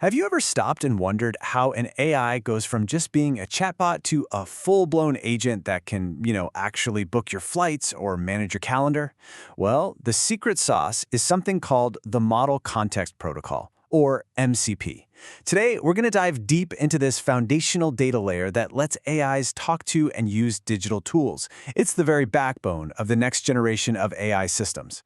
Have you ever stopped and wondered how an AI goes from just being a chatbot to a full-blown agent that can, actually book your flights or manage your calendar? Well, the secret sauce is something called the Model Context Protocol, or MCP. Today, we're going to dive deep into this foundational data layer that lets AIs talk to and use digital tools. It's the very backbone of the next generation of AI systems.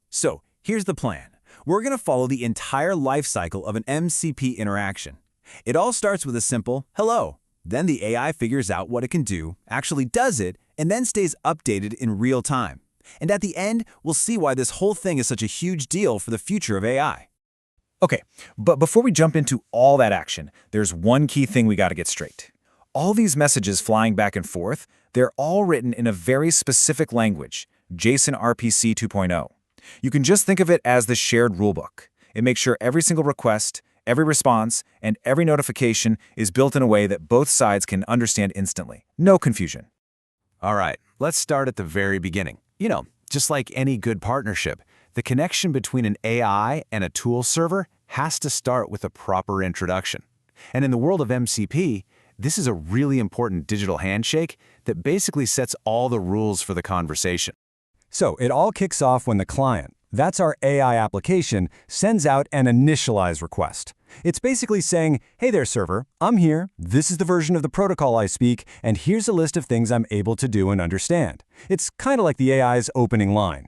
So, here's the plan. We're going to follow the entire lifecycle of an MCP interaction. It all starts with a simple hello. Then the AI figures out what it can do, actually does it, and then stays updated in real time. And at the end, we'll see why this whole thing is such a huge deal for the future of AI. Okay, but before we jump into all that action, there's one key thing we got to get straight. All these messages flying back and forth, they're all written in a very specific language, JSON-RPC 2.0. You can just think of it as the shared rulebook. It makes sure every single request, every response, and every notification is built in a way that both sides can understand instantly. No confusion. All right, let's start at the very beginning. Just like any good partnership, the connection between an AI and a tool server has to start with a proper introduction. And in the world of MCP, this is a really important digital handshake that basically sets all the rules for the conversation. So it all kicks off when the client, that's our AI application, sends out an initialize request. It's basically saying, hey there server, I'm here, this is the version of the protocol I speak, and here's a list of things I'm able to do and understand. It's kind of like the AI's opening line.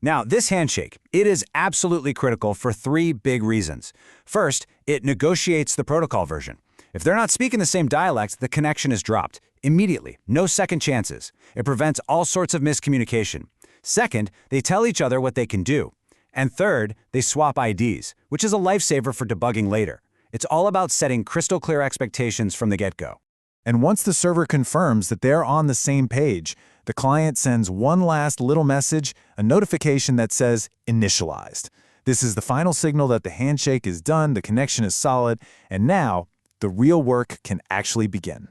Now, this handshake, it is absolutely critical for three big reasons. First, it negotiates the protocol version. If they're not speaking the same dialect, the connection is dropped. Immediately, no second chances. It prevents all sorts of miscommunication. Second, they tell each other what they can do. And third, they swap IDs, which is a lifesaver for debugging later. It's all about setting crystal clear expectations from the get-go. And once the server confirms that they're on the same page, the client sends one last little message, a notification that says initialized. This is the final signal that the handshake is done, the connection is solid, and now the real work can actually begin.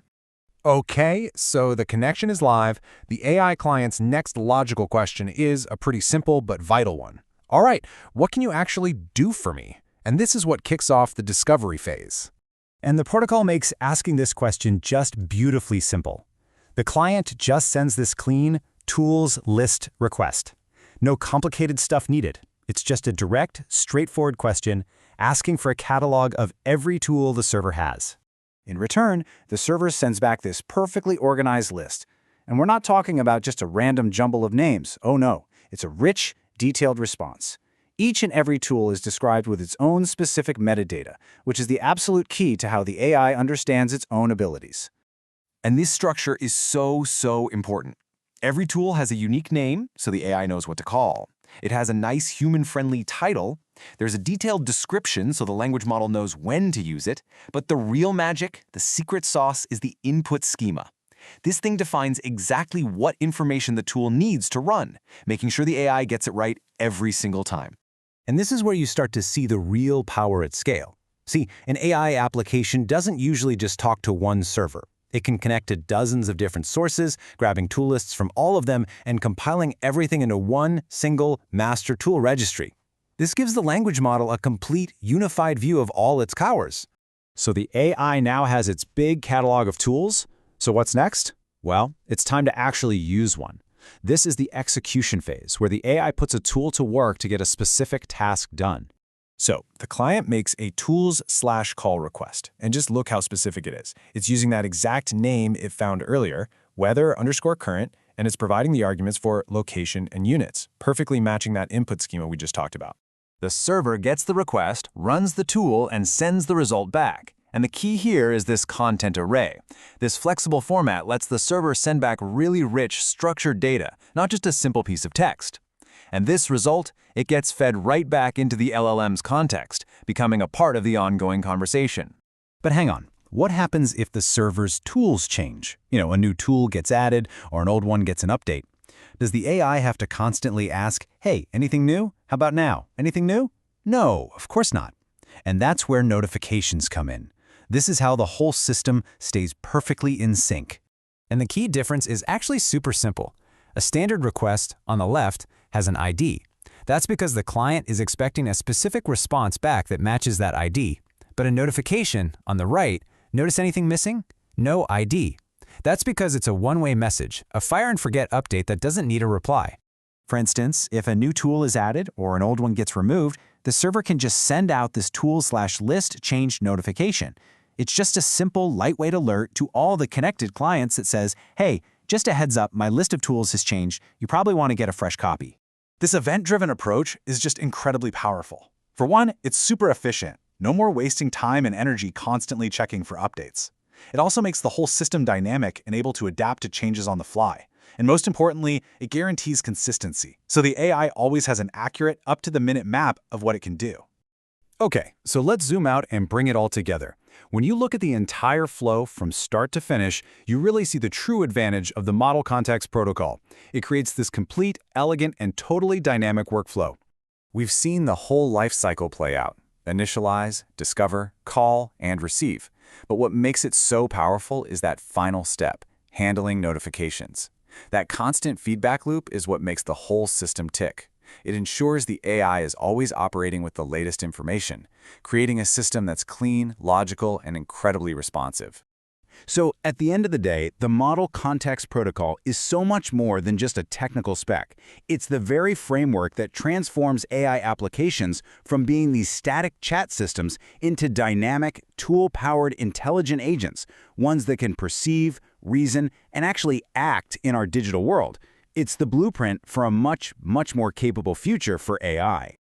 Okay, so the connection is live. The AI client's next logical question is a pretty simple but vital one. All right, what can you actually do for me? And this is what kicks off the discovery phase. And the protocol makes asking this question just beautifully simple. The client just sends this clean tools list request. No complicated stuff needed. It's just a direct, straightforward question asking for a catalog of every tool the server has. In return, the server sends back this perfectly organized list. And we're not talking about just a random jumble of names. Oh no, it's a rich, detailed response. Each and every tool is described with its own specific metadata, which is the absolute key to how the AI understands its own abilities. And this structure is so important. Every tool has a unique name, so the AI knows what to call. It has a nice human-friendly title. There's a detailed description, so the language model knows when to use it. But the real magic, the secret sauce, is the input schema. This thing defines exactly what information the tool needs to run, making sure the AI gets it right every single time. And this is where you start to see the real power at scale. See, an AI application doesn't usually just talk to one server. It can connect to dozens of different sources, grabbing tool lists from all of them and compiling everything into one single master tool registry. This gives the language model a complete, unified view of all its cowers. So the AI now has its big catalog of tools. So what's next? Well, it's time to actually use one. This is the execution phase, where the AI puts a tool to work to get a specific task done. So the client makes a tools/call request, and just look how specific it is. It's using that exact name it found earlier, weather_current, and it's providing the arguments for location and units, perfectly matching that input schema we just talked about. The server gets the request, runs the tool, and sends the result back. And the key here is this content array. This flexible format lets the server send back really rich, structured data, not just a simple piece of text. And this result, it gets fed right back into the LLM's context, becoming a part of the ongoing conversation. But hang on, what happens if the server's tools change? A new tool gets added or an old one gets an update. Does the AI have to constantly ask, hey, anything new? How about now? Anything new? No, of course not. And that's where notifications come in. This is how the whole system stays perfectly in sync. And the key difference is actually super simple. A standard request, on the left, has an ID. That's because the client is expecting a specific response back that matches that ID. But a notification on the right, notice anything missing? No ID. That's because it's a one-way message, a fire and forget update that doesn't need a reply. For instance, if a new tool is added or an old one gets removed, the server can just send out this tool/list changed notification. It's just a simple, lightweight alert to all the connected clients that says, hey, just a heads up, my list of tools has changed. You probably want to get a fresh copy. This event-driven approach is just incredibly powerful. For one, it's super efficient. No more wasting time and energy constantly checking for updates. It also makes the whole system dynamic and able to adapt to changes on the fly. And most importantly, it guarantees consistency. So the AI always has an accurate, up-to-the-minute map of what it can do. Okay, so let's zoom out and bring it all together. When you look at the entire flow from start to finish, you really see the true advantage of the Model Context Protocol. It creates this complete, elegant, and totally dynamic workflow. We've seen the whole life cycle play out: initialize, discover, call, and receive. But what makes it so powerful is that final step, handling notifications. That constant feedback loop is what makes the whole system tick. It ensures the AI is always operating with the latest information, creating a system that's clean, logical, and incredibly responsive. So at the end of the day, the Model Context Protocol is so much more than just a technical spec. It's the very framework that transforms AI applications from being these static chat systems into dynamic, tool-powered intelligent agents, ones that can perceive, reason, and actually act in our digital world. It's the blueprint for a much, much more capable future for AI.